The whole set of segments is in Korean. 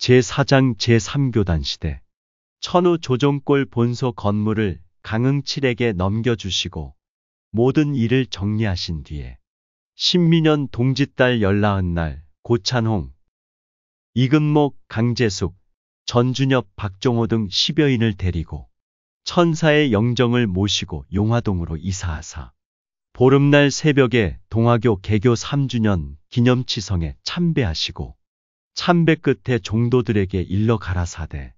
제4장 제3교단 시대. 천우 조종골 본소 건물을 강응칠에게 넘겨주시고 모든 일을 정리하신 뒤에 신민년 동짓달 14날 고찬홍, 이근목, 강재숙, 전준엽, 박종호 등 10여인을 데리고 천사의 영정을 모시고 용화동으로 이사하사 보름날 새벽에 동화교 개교 3주년 기념치성에 참배하시고 참배 끝에 종도들에게 일러 가라사대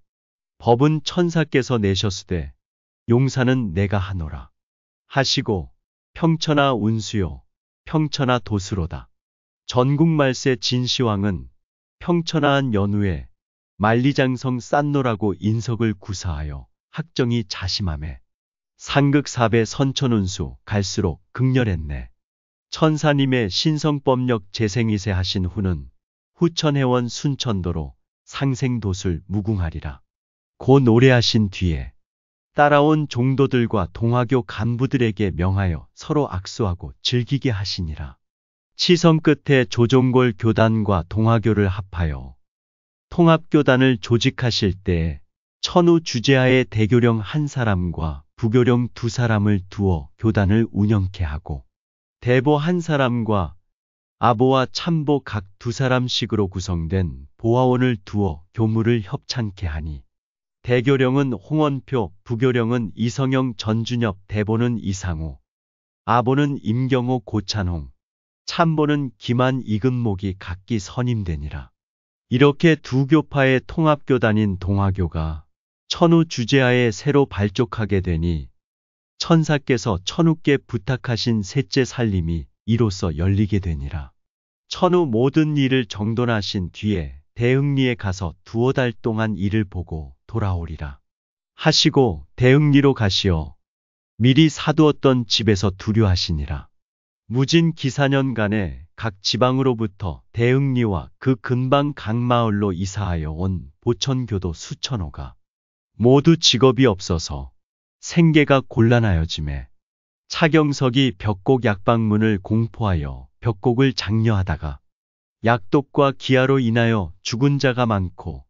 법은 천사께서 내셨으되 용사는 내가 하노라 하시고 평천하 운수요 평천하 도수로다. 전국말세 진시황은 평천하한 연후에 만리장성 싼노라고 인석을 구사하여 학정이 자심하매 상극사배 선천운수 갈수록 극렬했네. 천사님의 신성법력 재생이세 하신 후는 후천해원 순천도로 상생도술 무궁하리라. 고 노래하신 뒤에 따라온 종도들과 동화교 간부들에게 명하여 서로 악수하고 즐기게 하시니라. 치성 끝에 조종골 교단과 동화교를 합하여 통합교단을 조직하실 때에 천우 주재하에 대교령 한 사람과 부교령 두 사람을 두어 교단을 운영케 하고 대보 한 사람과 아보와 참보 각 두 사람씩으로 구성된 보화원을 두어 교무를 협찬케 하니 대교령은 홍원표, 부교령은 이성영, 전준엽, 대보는 이상호, 아보는 임경호, 고찬홍, 참보는 김한, 이근목이 각기 선임되니라. 이렇게 두 교파의 통합교단인 동화교가 천우 주재하에 새로 발족하게 되니 천사께서 천우께 부탁하신 셋째 살림이 이로써 열리게 되니라. 천우 모든 일을 정돈하신 뒤에 대흥리에 가서 두어 달 동안 일을 보고 돌아오리라 하시고 대흥리로 가시어 미리 사두었던 집에서 두려하시니라. 무진 기사년간에 각 지방으로부터 대흥리와 그 근방 각 마을로 이사하여 온 보천교도 수천호가 모두 직업이 없어서 생계가 곤란하여짐에 차경석이 벽곡 약방문을 공포하여 벽곡을 장려하다가 약독과 기아로 인하여 죽은 자가 많고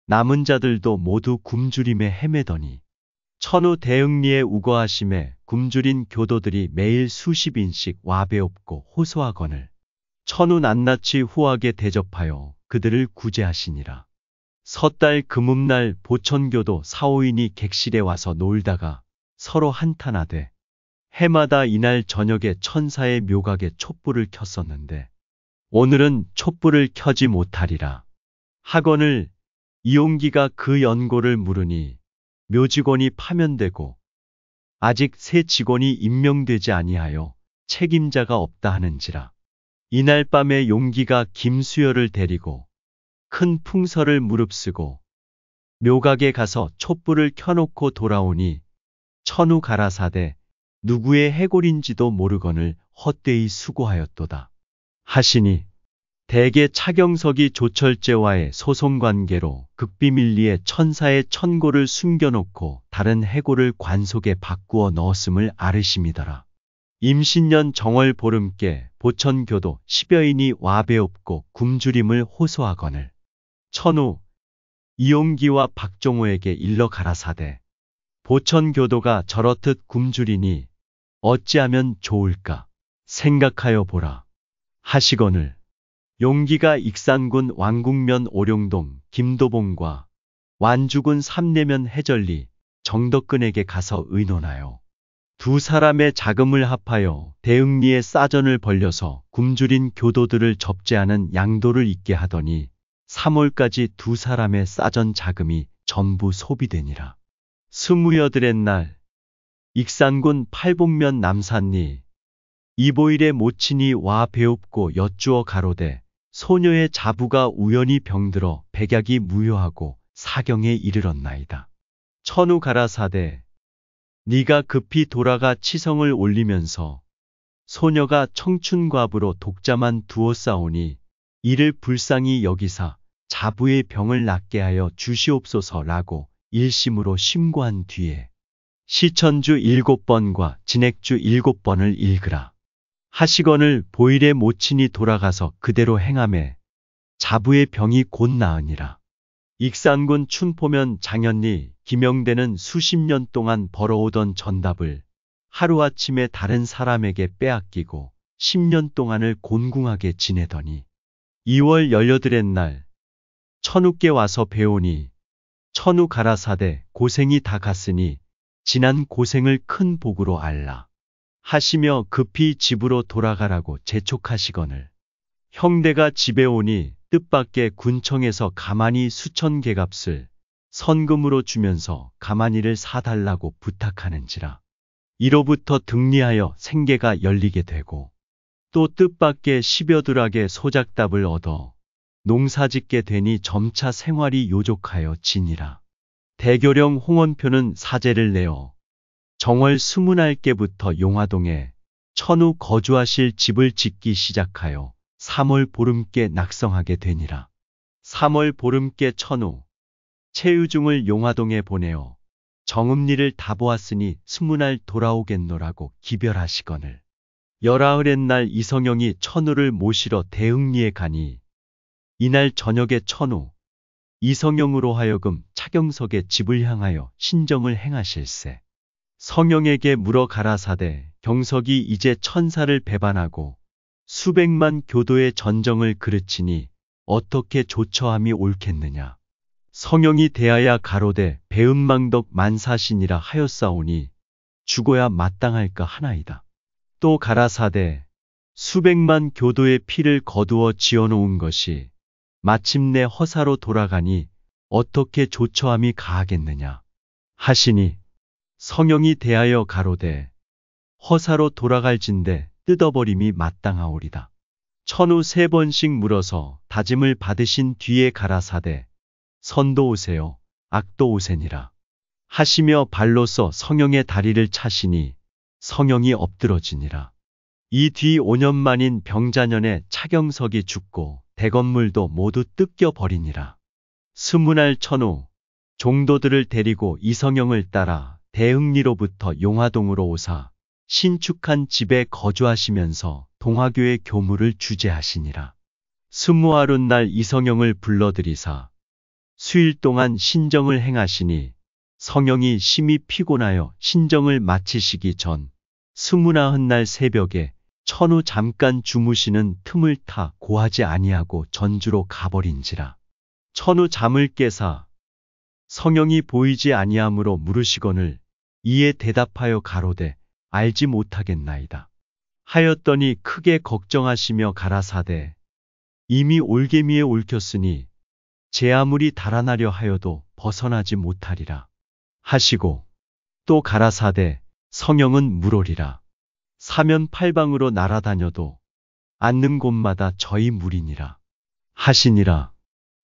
남은 자들도 모두 굶주림에 헤매더니 천우 대흥리에 우거하심에 굶주린 교도들이 매일 수십인씩 와 배옵고 호소하거늘 천우 낱낱이 후하게 대접하여 그들을 구제하시니라. 섣달 금음날 보천교도 4~5인이 객실에 와서 놀다가 서로 한탄하되 해마다 이날 저녁에 천사의 묘각에 촛불을 켰었는데 오늘은 촛불을 켜지 못하리라 하거늘 이용기가 그 연고를 물으니 묘직원이 파면되고 아직 새 직원이 임명되지 아니하여 책임자가 없다 하는지라. 이날 밤에 용기가 김수열을 데리고 큰 풍설을 무릅쓰고 묘각에 가서 촛불을 켜놓고 돌아오니 천우 가라사대 누구의 해골인지도 모르거늘 헛되이 수고하였도다 하시니 대개 차경석이 조철제와의 소송관계로 극비밀리에 천사의 천고를 숨겨놓고 다른 해골을 관속에 바꾸어 넣었음을 아르심이더라. 임신년 정월 보름께 보천교도 10여인이 와 배옵고 굶주림을 호소하거늘 천우, 이용기와 박종호에게 일러 가라사대 보천교도가 저렇듯 굶주리니 어찌하면 좋을까 생각하여 보라 하시거늘 용기가 익산군 왕국면 오룡동 김도봉과 완주군 삼내면 해절리 정덕근에게 가서 의논하여 두 사람의 자금을 합하여 대흥리에 싸전을 벌려서 굶주린 교도들을 접제하는 양도를 있게 하더니 3월까지 두 사람의 싸전 자금이 전부 소비되니라. 20여들의 날 익산군 팔복면 남산리 이보일의 모친이 와 배옵고 여쭈어 가로되 소녀의 자부가 우연히 병들어 백약이 무효하고 사경에 이르렀나이다. 천우 가라사대 네가 급히 돌아가 치성을 올리면서 소녀가 청춘과부로 독자만 두었사오니 이를 불쌍히 여기사 자부의 병을 낫게 하여 주시옵소서라고 일심으로 심고한 뒤에 시천주 7번과 진액주 7번을 읽으라 하시거늘 보일의 모친이 돌아가서 그대로 행하매 자부의 병이 곧 나으니라. 익산군 춘포면 장현리 김영대는 수십 년 동안 벌어오던 전답을 하루아침에 다른 사람에게 빼앗기고 10년 동안을 곤궁하게 지내더니 2월 18의 날 천우께 와서 배우니 천우 가라사대 고생이 다 갔으니 지난 고생을 큰 복으로 알라 하시며 급히 집으로 돌아가라고 재촉하시거늘 형대가 집에 오니 뜻밖의 군청에서 가만히 수천 개값을 선금으로 주면서 가만히를 사달라고 부탁하는지라 이로부터 등리하여 생계가 열리게 되고 또 뜻밖의 10여 들악의 소작답을 얻어 농사짓게 되니 점차 생활이 요족하여 지니라. 대교령 홍원표는 사제를 내어 정월 20알께부터 용화동에 천우 거주하실 집을 짓기 시작하여 3월 보름께 낙성하게 되니라. 3월 보름께 천우 최유중을 용화동에 보내어 정음리를 다 보았으니 20알 돌아오겠노라고 기별하시거늘 19의 날 이성영이 천우를 모시러 대흥리에 가니 이날 저녁에 천우 이성영으로 하여금 차경석의 집을 향하여 신정을 행하실세. 성영에게 물어 가라사대 경석이 이제 천사를 배반하고 수백만 교도의 전정을 그르치니 어떻게 조처함이 옳겠느냐. 성영이 대하야 가로되 배은망덕 만사신이라 하였사오니 죽어야 마땅할까 하나이다. 또 가라사대 수백만 교도의 피를 거두어 지어놓은 것이 마침내 허사로 돌아가니 어떻게 조처함이 가하겠느냐 하시니 성영이 대하여 가로되 허사로 돌아갈진대 뜯어버림이 마땅하오리다. 천우 3번씩 물어서 다짐을 받으신 뒤에 가라사대 선도 오세요 악도 오세니라 하시며 발로서 성영의 다리를 차시니 성영이 엎드러지니라. 이 뒤 5년 만인 병자년에 차경석이 죽고 대건물도 모두 뜯겨버리니라. 20알 천우 종도들을 데리고 이성영을 따라 대흥리로부터 용화동으로 오사 신축한 집에 거주하시면서 동화교의 교무를 주재하시니라. 20알훗날 이성영을 불러들이사 수일 동안 신정을 행하시니 성영이 심히 피곤하여 신정을 마치시기 전 29날 새벽에 천우 잠깐 주무시는 틈을 타 고하지 아니하고 전주로 가버린지라. 천우 잠을 깨사 성영이 보이지 아니하므로 물으시거늘 이에 대답하여 가로되 알지 못하겠나이다. 하였더니 크게 걱정하시며 가라사대 이미 올개미에 얽혔으니 제 아무리 달아나려 하여도 벗어나지 못하리라 하시고 또 가라사대 성영은 물으리라. 사면팔방으로 날아다녀도 앉는 곳마다 저희 물이니라 하시니라.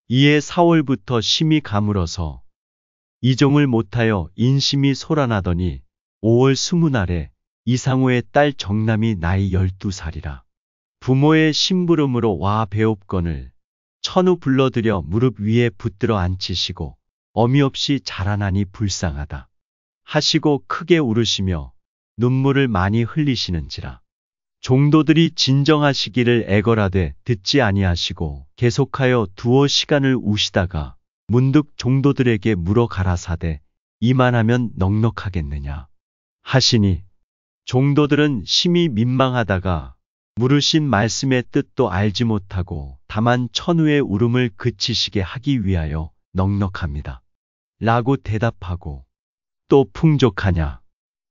이에 4월부터 심히 가물어서 이종을 못하여 인심이 소란하더니 5월 20날에 이상호의 딸 정남이 나이 12살이라. 부모의 심부름으로 와 배옵건을 천우 불러들여 무릎 위에 붙들어 앉히시고 어미 없이 자라나니 불쌍하다 하시고 크게 울으시며 눈물을 많이 흘리시는지라. 종도들이 진정하시기를 애걸하되 듣지 아니하시고 계속하여 두어 시간을 우시다가 문득 종도들에게 물어 가라사대 이만하면 넉넉하겠느냐 하시니 종도들은 심히 민망하다가 물으신 말씀의 뜻도 알지 못하고 다만 천우의 울음을 그치시게 하기 위하여 넉넉합니다 라고 대답하고 또 풍족하냐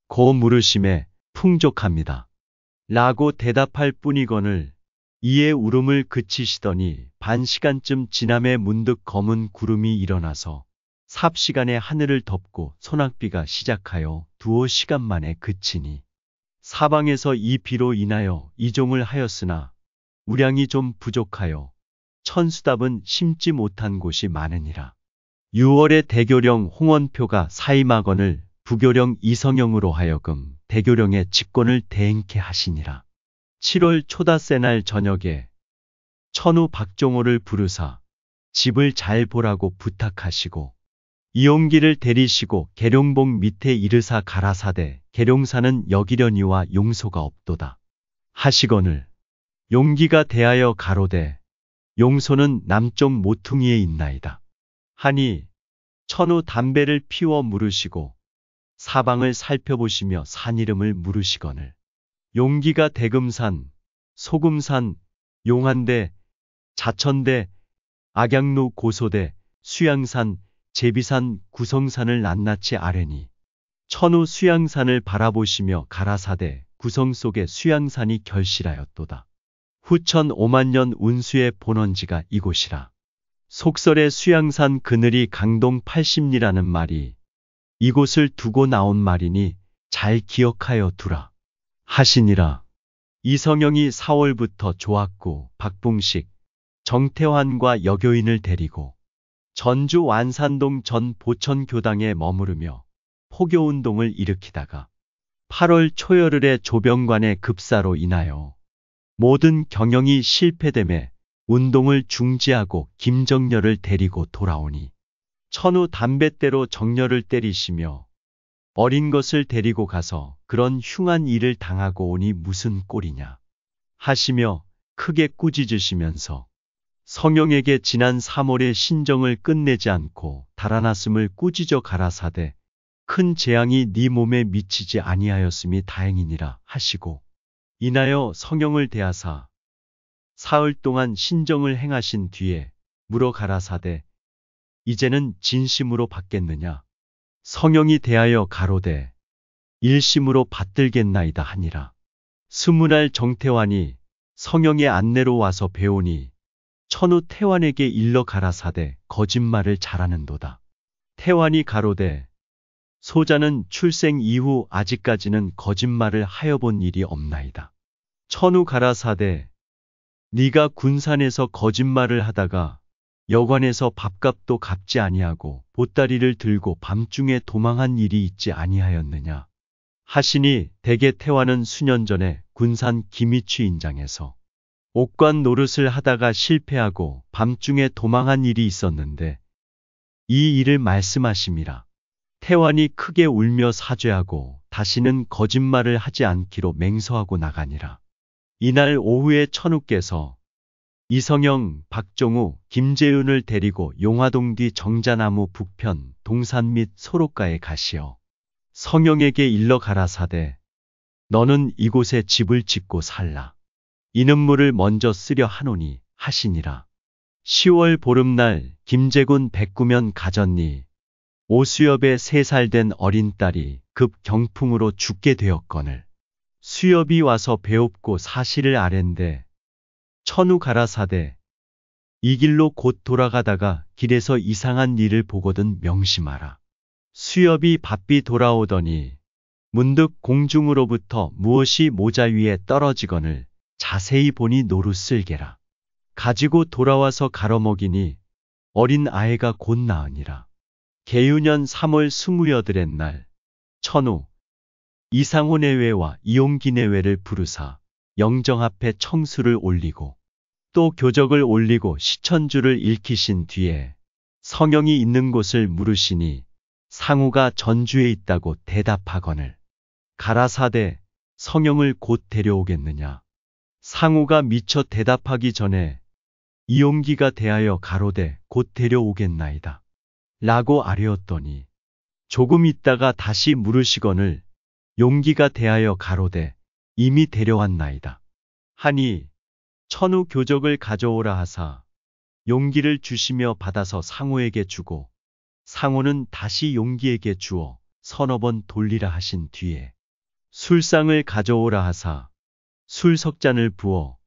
고 물으심에 풍족합니다 라고 대답할 뿐이거늘 이에 울음을 그치시더니 반시간쯤 지남에 문득 검은 구름이 일어나서 삽시간에 하늘을 덮고 소낙비가 시작하여 두어 시간 만에 그치니 사방에서 이 비로 인하여 이종을 하였으나 우량이 좀 부족하여 천수답은 심지 못한 곳이 많으니라. 6월에 대교령 홍원표가 사임하거늘 부교령 이성영으로 하여금 대교령의 직권을 대행케 하시니라. 7월 초닷새 날 저녁에 천우 박종호를 부르사 집을 잘 보라고 부탁하시고 이용기를 데리시고 계룡봉 밑에 이르사 가라사대 계룡사는 여기려니와 용소가 없도다 하시거늘 용기가 대하여 가로되 용소는 남쪽 모퉁이에 있나이다 하니 천우 담배를 피워 물으시고 사방을 살펴보시며 산 이름을 물으시거늘 용기가 대금산, 소금산, 용한대, 자천대, 악양루 고소대, 수양산, 제비산, 구성산을 낱낱이 아뢰니 천우 수양산을 바라보시며 가라사대 구성 속에 수양산이 결실하였도다. 후천 5만년 운수의 본원지가 이곳이라. 속설에 수양산 그늘이 강동 80리라는 말이 이곳을 두고 나온 말이니 잘 기억하여 두라 하시니라. 이성영이 4월부터 조학구, 박붕식, 정태환과 여교인을 데리고 전주 완산동 전 보천교당에 머무르며 포교운동을 일으키다가 8월 초열흘에 조병관의 급사로 인하여 모든 경영이 실패됨에 운동을 중지하고 김정렬을 데리고 돌아오니 천우 담뱃대로 정렬을 때리시며 어린 것을 데리고 가서 그런 흉한 일을 당하고 오니 무슨 꼴이냐 하시며 크게 꾸짖으시면서 성영에게 지난 3월의 신정을 끝내지 않고 달아났음을 꾸짖어 가라사대 큰 재앙이 네 몸에 미치지 아니하였음이 다행이니라 하시고 인하여 성영을 대하사 사흘 동안 신정을 행하신 뒤에 물어 가라사대 이제는 진심으로 받겠느냐. 성영이 대하여 가로되 일심으로 받들겠나이다 하니라. 20날 정태환이 성영의 안내로 와서 배우니 천우 태환에게 일러 가라사대 거짓말을 잘하는도다. 태환이 가로되 소자는 출생 이후 아직까지는 거짓말을 하여 본 일이 없나이다. 천우 가라사대 네가 군산에서 거짓말을 하다가 여관에서 밥값도 갚지 아니하고 보따리를 들고 밤중에 도망한 일이 있지 아니하였느냐 하시니 대개 태환은 수년 전에 군산 김이취 인장에서 옥관 노릇을 하다가 실패하고 밤중에 도망한 일이 있었는데 이 일을 말씀하심이라. 태환이 크게 울며 사죄하고 다시는 거짓말을 하지 않기로 맹서하고 나가니라. 이날 오후에 천우께서 이성영, 박종우, 김재윤을 데리고 용화동 뒤 정자나무 북편 동산 및 소록가에 가시어 성영에게 일러 가라사대 너는 이곳에 집을 짓고 살라. 이는물을 먼저 쓰려 하노니 하시니라. 10월 보름날 김제군 백구면 가졌니 오수엽의 3살 된 어린 딸이 급 경풍으로 죽게 되었거늘 수엽이 와서 배옵고 사실을 아랜데 천우 가라사대 이 길로 곧 돌아가다가 길에서 이상한 일을 보거든 명심하라. 수엽이 바삐 돌아오더니 문득 공중으로부터 무엇이 모자 위에 떨어지거늘 자세히 보니 노루쓸개라. 가지고 돌아와서 갈아먹이니 어린 아이가 곧 나으니라. 계유년 3월 28의 날 천우 이상호 내외와 이용기 내외를 부르사 영정 앞에 청수를 올리고 또 교적을 올리고 시천주를 읽히신 뒤에 성영이 있는 곳을 물으시니 상우가 전주에 있다고 대답하거늘 가라사대 성영을 곧 데려오겠느냐. 상우가 미처 대답하기 전에 이용기가 대하여 가로되 곧 데려오겠나이다 라고 아뢰었더니 조금 있다가 다시 물으시거늘 용기가 대하여 가로되 이미 데려왔나이다 하니 천우 교적을 가져오라 하사 용기를 주시며 받아서 상우에게 주고 상우는 다시 용기에게 주어 서너 번 돌리라 하신 뒤에 술상을 가져오라 하사 술 석잔을 부어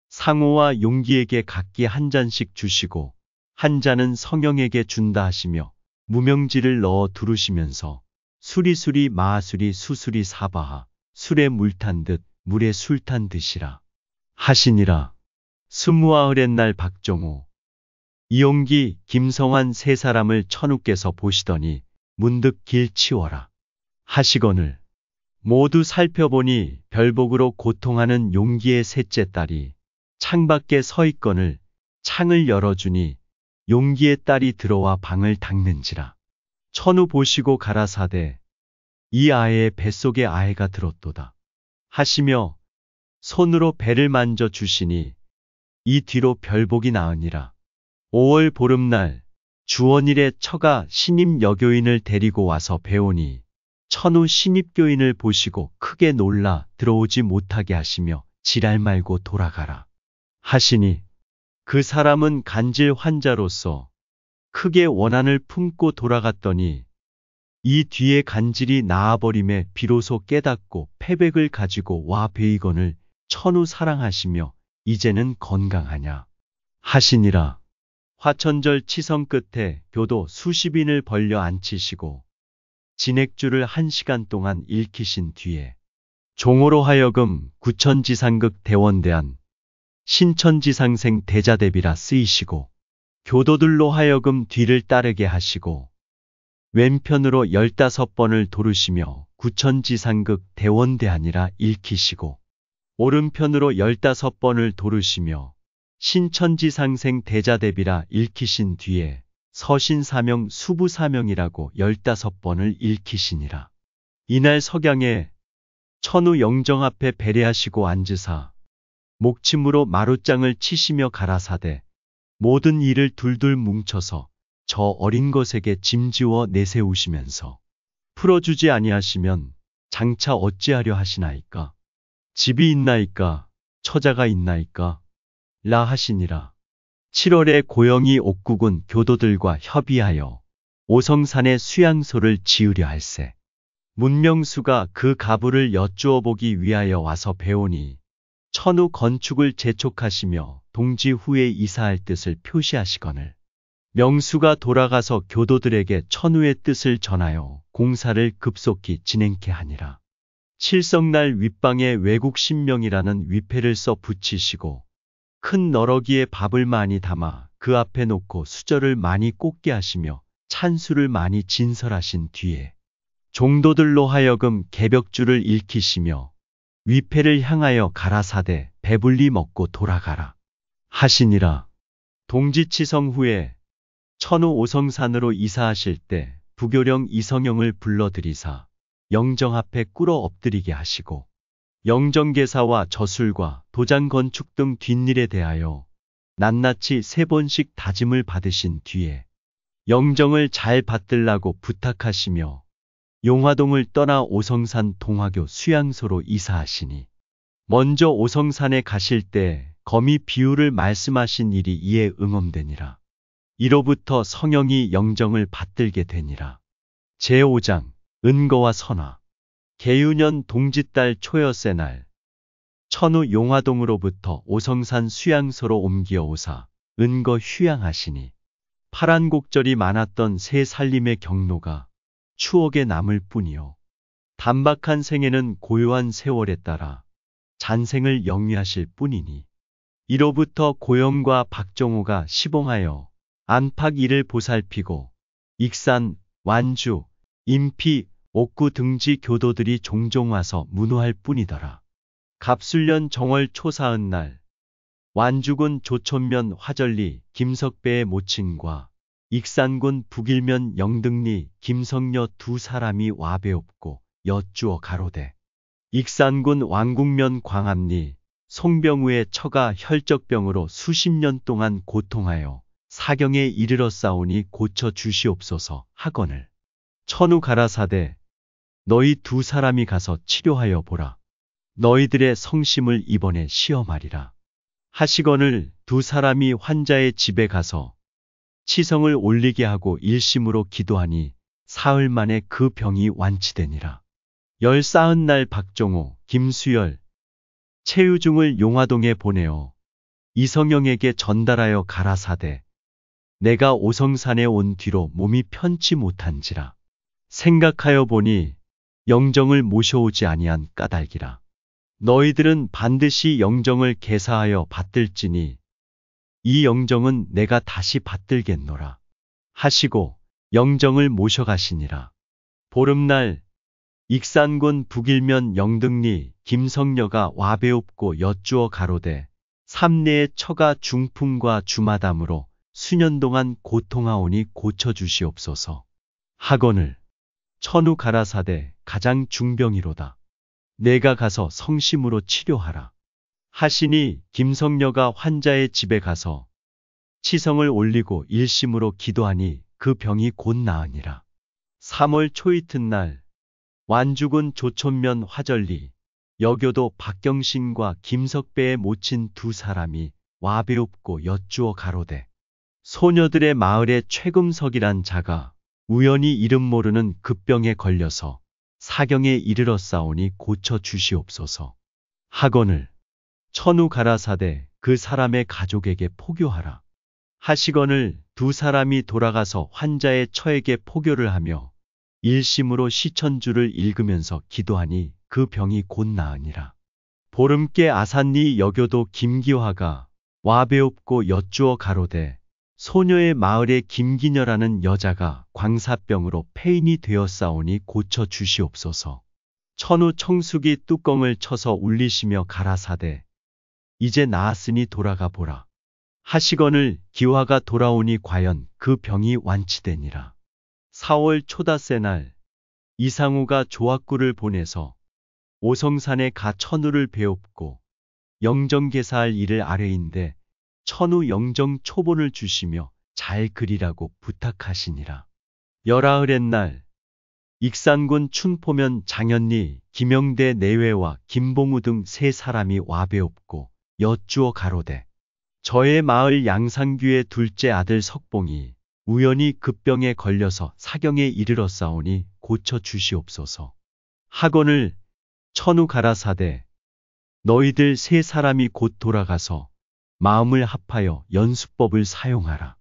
상우와 용기에게 각기 한 잔씩 주시고 한 잔은 성영에게 준다 하시며 무명지를 넣어 두르시면서 수리수리 마하수리 수수리 사바하 술에 물 탄 듯 물에 술 탄 듯이라 하시니라. 20흘의 날 박종우, 이용기, 김성환 3사람을 천우께서 보시더니 문득 길 치워라 하시거늘 모두 살펴보니 별복으로 고통하는 용기의 셋째 딸이 창밖에 서 있거늘 창을 열어주니 용기의 딸이 들어와 방을 닦는지라. 천우 보시고 가라사대 이 아이의 뱃속에 아이가 들었도다 하시며 손으로 배를 만져 주시니 이 뒤로 별복이 나으니라. 5월 보름날 주원일에 처가 신임 여교인을 데리고 와서 배우니 천우 신입교인을 보시고 크게 놀라 들어오지 못하게 하시며 지랄 말고 돌아가라 하시니 그 사람은 간질 환자로서 크게 원한을 품고 돌아갔더니 이 뒤에 간질이 나아버림에 비로소 깨닫고 패백을 가지고 와 베이건을 천우 사랑하시며 이제는 건강하냐 하시니라. 화천절 치성 끝에 교도 수십인을 벌려 앉히시고 진액주를 1시간 동안 읽히신 뒤에 종으로 하여금 구천지상극 대원대한 신천지상생 대자대비라 쓰이시고 교도들로 하여금 뒤를 따르게 하시고 왼편으로 15번을 도르시며 구천지상극 대원대한이라 읽히시고 오른편으로 15번을 도르시며 신천지상생 대자대비라 읽히신 뒤에 서신사명 수부사명이라고 15번을 읽히시니라. 이날 석양에 천우 영정 앞에 배례하시고 앉으사 목침으로 마루장을 치시며 가라사대 모든 일을 둘둘 뭉쳐서 저 어린 것에게 짐지워 내세우시면서 풀어주지 아니하시면 장차 어찌하려 하시나이까. 집이 있나이까 처자가 있나이까 라 하시니라. 7월에 고영이 옥국은 교도들과 협의하여 오성산에 수양소를 지으려 할세. 문명수가 그 가부를 여쭈어 보기 위하여 와서 배우니 천우 건축을 재촉하시며 동지 후에 이사할 뜻을 표시하시거늘 명수가 돌아가서 교도들에게 천우의 뜻을 전하여 공사를 급속히 진행케 하니라. 칠성날 윗방에 외국 신명이라는 위패를 써 붙이시고 큰 너러기에 밥을 많이 담아 그 앞에 놓고 수저를 많이 꽂게 하시며 찬수를 많이 진설하신 뒤에 종도들로 하여금 개벽주를 읽히시며 위패를 향하여 가라사대 배불리 먹고 돌아가라 하시니라. 동지치성 후에 천우 오성산으로 이사하실 때 부교령 이성영을 불러들이사 영정 앞에 꿇어 엎드리게 하시고 영정계사와 저술과 도장 건축 등 뒷일에 대하여 낱낱이 3번씩 다짐을 받으신 뒤에 영정을 잘 받들라고 부탁하시며 용화동을 떠나 오성산 동화교 수양소로 이사하시니 먼저 오성산에 가실 때 거미 비유를 말씀하신 일이 이에 응엄되니라. 이로부터 성영이 영정을 받들게 되니라. 제5장 은거와 선화. 계유년 동짓달 초여새 날 천우 용화동으로부터 오성산 수양소로 옮겨 오사 은거 휴양하시니 파란 곡절이 많았던 새 살림의 경로가 추억에 남을 뿐이요 단박한 생에는 고요한 세월에 따라 잔생을 영위하실 뿐이니 이로부터 고영과 박정호가 시봉하여 안팎 일을 보살피고 익산, 완주, 인피, 옥구 등지 교도들이 종종 와서 문호할 뿐이더라. 갑술년 정월 초사흔날 완주군 조촌면 화절리 김석배의 모친과 익산군 북일면 영등리 김성녀 두 사람이 와배옵고 여쭈어 가로되 익산군 왕국면 광암리 송병우의 처가 혈적병으로 수십 년 동안 고통하여 사경에 이르러 싸우니 고쳐 주시옵소서 하거늘 천우 가라사대 너희 두 사람이 가서 치료하여 보라. 너희들의 성심을 이번에 시험하리라. 하시거늘 두 사람이 환자의 집에 가서 치성을 올리게 하고 일심으로 기도하니 사흘 만에 그 병이 완치되니라. 14날 박종호, 김수열, 최유중을 용화동에 보내어 이성영에게 전달하여 가라사대 내가 오성산에 온 뒤로 몸이 편치 못한지라. 생각하여 보니 영정을 모셔오지 아니한 까닭이라. 너희들은 반드시 영정을 계사하여 받들지니 이 영정은 내가 다시 받들겠노라 하시고 영정을 모셔가시니라. 보름날 익산군 북일면 영등리 김성녀가 와배옵고 여쭈어 가로되 삼내의 처가 중풍과 주마담으로 수년 동안 고통하오니 고쳐주시옵소서 하거늘 천우 가라사대 가장 중병이로다. 내가 가서 성심으로 치료하라 하시니 김성녀가 환자의 집에 가서 치성을 올리고 일심으로 기도하니 그 병이 곧 나으니라. 3월 초이튿날 완주군 조촌면 화절리 여교도 박경신과 김석배의 모친 두 사람이 와배옵고 여쭈어 가로되 소녀들의 마을에 최금석이란 자가 우연히 이름 모르는 급병에 걸려서 사경에 이르렀사오니 고쳐 주시옵소서 하거늘 천우 가라사대 그 사람의 가족에게 포교하라 하시거늘 두 사람이 돌아가서 환자의 처에게 포교를 하며 일심으로 시천주를 읽으면서 기도하니 그 병이 곧 나으니라. 보름께 아산리 여교도 김기화가 와배옵고 여쭈어 가로되 소녀의 마을에 김기녀라는 여자가 광사병으로 폐인이 되었사오니 고쳐 주시옵소서. 천우 청숙이 뚜껑을 쳐서 울리시며 가라사대 이제 나았으니 돌아가 보라. 하시거늘 기화가 돌아오니 과연 그 병이 완치되니라. 4월 초닷새 날 이상우가 조학구를 보내서 오성산에 가 천우를 배웁고 영정개사할 일을 아뢰인데 천우 영정 초본을 주시며 잘 그리라고 부탁하시니라. 열하을의 날 익산군 춘포면 장현리 김영대 내외와 김봉우 등 세 사람이 와배옵고 여쭈어 가로되 저의 마을 양상규의 둘째 아들 석봉이 우연히 급병에 걸려서 사경에 이르렀사오니 고쳐 주시옵소서 하거늘 천우 가라사대 너희들 세 사람이 곧 돌아가서 마음을 합하여 연수법을 사용하라.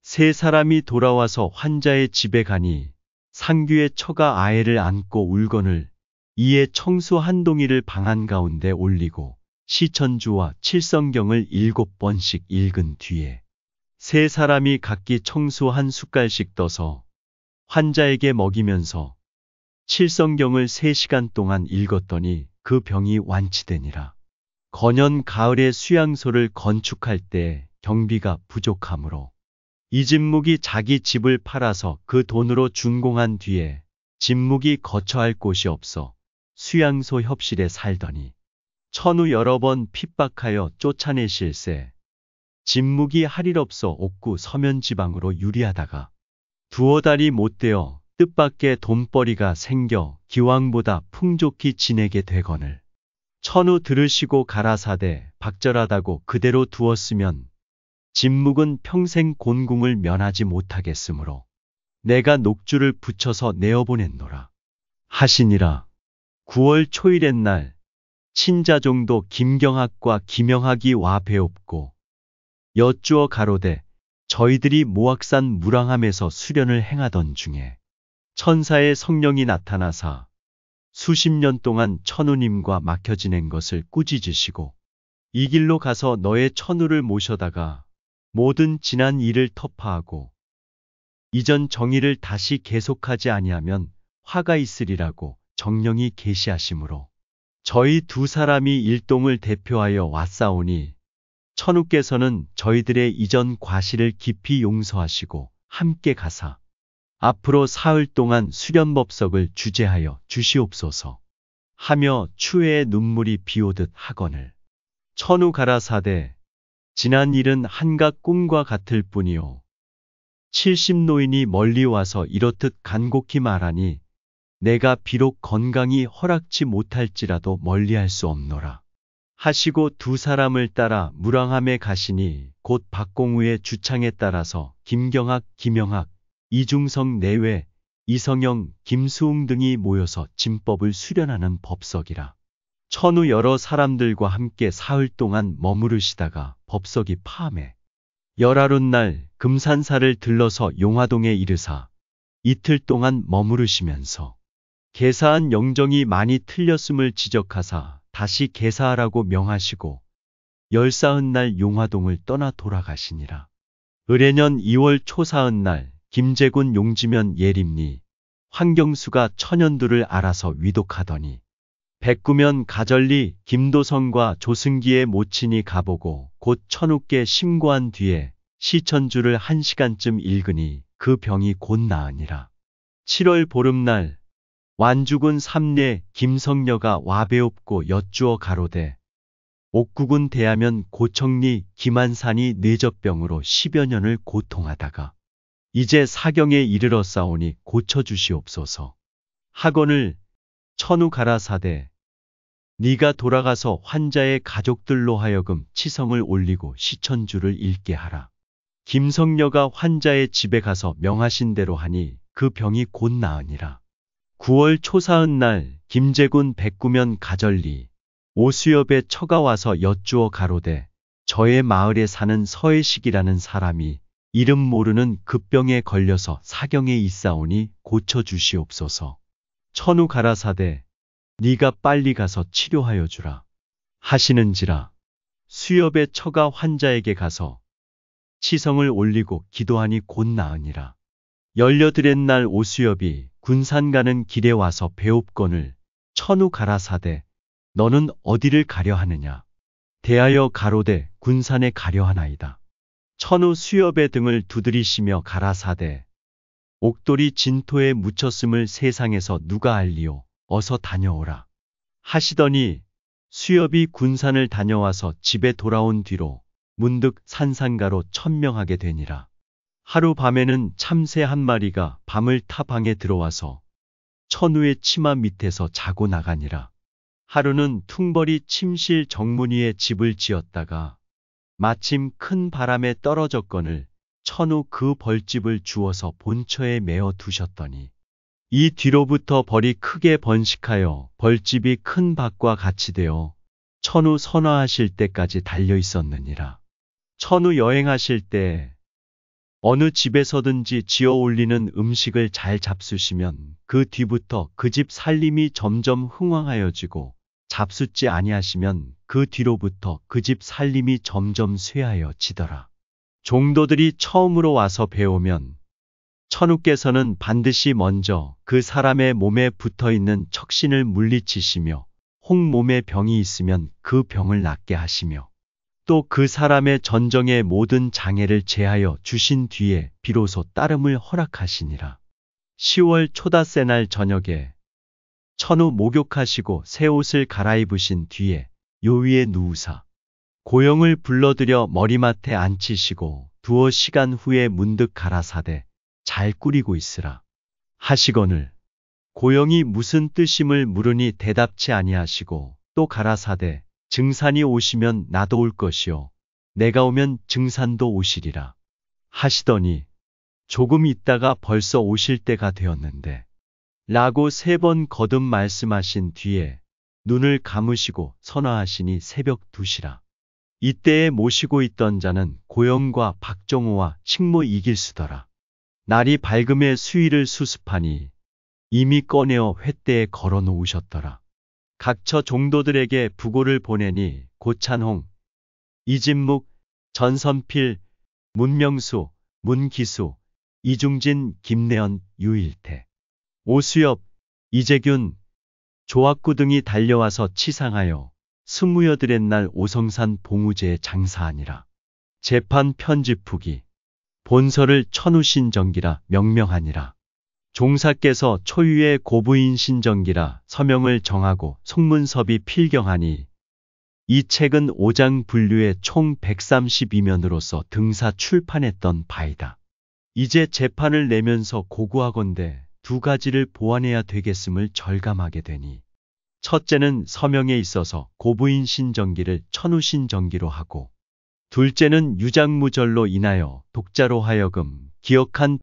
세 사람이 돌아와서 환자의 집에 가니 상규의 처가 아애를 안고 울거늘 이에 청수 한 동이를 방 한가운데 올리고 시천주와 칠성경을 7번씩 읽은 뒤에 세 사람이 각기 청수 한 숟갈씩 떠서 환자에게 먹이면서 칠성경을 3시간 동안 읽었더니 그 병이 완치되니라. 건현 가을에 수양소를 건축할 때 경비가 부족하므로 이진묵이 자기 집을 팔아서 그 돈으로 준공한 뒤에 진묵이 거처할 곳이 없어 수양소 협실에 살더니 천우 여러 번 핍박하여 쫓아내실세 진묵이 할 일 없어 옥구 서면지방으로 유리하다가 두어 달이 못되어 뜻밖의 돈벌이가 생겨 기왕보다 풍족히 지내게 되거늘 천우 들으시고 가라사대 박절하다고 그대로 두었으면 진묵은 평생 곤궁을 면하지 못하겠으므로 내가 녹주를 붙여서 내어보냈노라 하시니라. 9월 초일의 날 친자종도 김경학과 김영학이 와 배옵고 여쭈어 가로되 저희들이 모악산 무랑함에서 수련을 행하던 중에 천사의 성령이 나타나사 수십 년 동안 천우님과 막혀 지낸 것을 꾸짖으시고 이 길로 가서 너의 천우를 모셔다가 모든 지난 일을 터파하고 이전 정의를 다시 계속하지 아니하면 화가 있으리라고 정령이 계시하시므로 저희 두 사람이 일동을 대표하여 왔사오니 천우께서는 저희들의 이전 과실을 깊이 용서하시고 함께 가사 앞으로 사흘 동안 수련법석을 주재하여 주시옵소서 하며 추회의 눈물이 비오듯 하거늘 천우 가라사대 지난 일은 한갓 꿈과 같을 뿐이요 70노인이 멀리 와서 이렇듯 간곡히 말하니 내가 비록 건강이 허락치 못할지라도 멀리할 수 없노라 하시고 두 사람을 따라 무랑함에 가시니 곧 박공우의 주창에 따라서 김경학, 김영학, 이중성 내외, 이성영, 김수웅 등이 모여서 진법을 수련하는 법석이라. 천우 여러 사람들과 함께 사흘 동안 머무르시다가 법석이 파암해 열하룻날 금산사를 들러서 용화동에 이르사 이틀 동안 머무르시면서 개사한 영정이 많이 틀렸음을 지적하사 다시 개사하라고 명하시고 14흔날 용화동을 떠나 돌아가시니라. 을해년 2월 초사흔날 김제군 용지면 예림리 황경수가 천연두를 알아서 위독하더니 백구면 가절리 김도성과 조승기의 모친이 가보고 곧 천우께 심고한 뒤에 시천주를 1시간쯤 읽으니 그 병이 곧 나으니라. 7월 보름날 완주군 삼례 김성녀가 와배옵고 여쭈어 가로되 옥국은 대하면 고청리 김한산이 뇌저병으로 10여 년을 고통하다가 이제 사경에 이르렀사오니 고쳐주시옵소서. 하거늘 천우 가라사대 네가 돌아가서 환자의 가족들로 하여금 치성을 올리고 시천주를 읽게 하라. 김성녀가 환자의 집에 가서 명하신 대로 하니 그 병이 곧 나으니라. 9월 초사흔날 김제군 백구면 가절리 오수엽의 처가 와서 여쭈어 가로되 저의 마을에 사는 서해식이라는 사람이 이름 모르는 급병에 걸려서 사경에 있사오니 고쳐주시옵소서. 천우 가라사대 네가 빨리 가서 치료하여 주라 하시는지라. 수엽의 처가 환자에게 가서 치성을 올리고 기도하니 곧 나으니라. 18날 오수엽이 군산 가는 길에 와서 배옵건을 천우 가라사대 너는 어디를 가려 하느냐. 대하여 가로되 군산에 가려 하나이다. 천우 수엽의 등을 두드리시며 가라사대 옥돌이 진토에 묻혔음을 세상에서 누가 알리오. 어서 다녀오라 하시더니 수엽이 군산을 다녀와서 집에 돌아온 뒤로 문득 산상가로 천명하게 되니라. 하루 밤에는 참새 한 마리가 밤을 타 방에 들어와서 천우의 치마 밑에서 자고 나가니라. 하루는 퉁벌이 침실 정문위에 집을 지었다가 마침 큰 바람에 떨어졌거늘 천우 그 벌집을 주워서 본처에 메어 두셨더니 이 뒤로부터 벌이 크게 번식하여 벌집이 큰 밭과 같이 되어 천우 선화하실 때까지 달려 있었느니라. 천우 여행하실 때 어느 집에서든지 지어 올리는 음식을 잘 잡수시면 그 뒤부터 그 집 살림이 점점 흥왕하여지고 잡숫지 아니하시면 그 뒤로부터 그 집 살림이 점점 쇠하여지더라. 종도들이 처음으로 와서 배우면 천우께서는 반드시 먼저 그 사람의 몸에 붙어있는 척신을 물리치시며 혹 몸에 병이 있으면 그 병을 낫게 하시며 또 그 사람의 전정의 모든 장애를 제하여 주신 뒤에 비로소 따름을 허락하시니라. 10월 초닷새 날 저녁에 천우 목욕하시고 새 옷을 갈아입으신 뒤에 요위에 누우사 고영을 불러들여 머리맡에 앉히시고 두어 시간 후에 문득 가라사대 잘 꾸리고 있으라 하시거늘 고영이 무슨 뜻임을 물으니 대답치 아니하시고 또 가라사대 증산이 오시면 나도 올 것이요 내가 오면 증산도 오시리라 하시더니 조금 있다가 벌써 오실 때가 되었는데 라고 3번 거듭 말씀하신 뒤에 눈을 감으시고 선화하시니 새벽 2시라. 이때에 모시고 있던 자는 고영과 박정호와 식모 이길수더라. 날이 밝음에 수의를 수습하니 이미 꺼내어 횃대에 걸어 놓으셨더라. 각처 종도들에게 부고를 보내니 고찬홍, 이진묵, 전선필, 문명수, 문기수, 이중진, 김내연, 유일태, 오수엽, 이재균, 조학구 등이 달려와서 치상하여 28날 오성산 봉우제에 장사하니라. 재판 편집 후기 본서를 천우신정기라 명명하니라. 종사께서 초유의 고부인 신정기라 서명을 정하고 송문섭이 필경하니 이 책은 5장 분류의 총 132면으로서 등사 출판했던 바이다. 이제 재판을 내면서 고구하건대 2가지를 보완해야 되겠음을 절감하게 되니 첫째는 서명에 있어서 고부인 신정기를 천우신정기로 하고 둘째는 유장무절로 인하여 독자로 하여금 기억한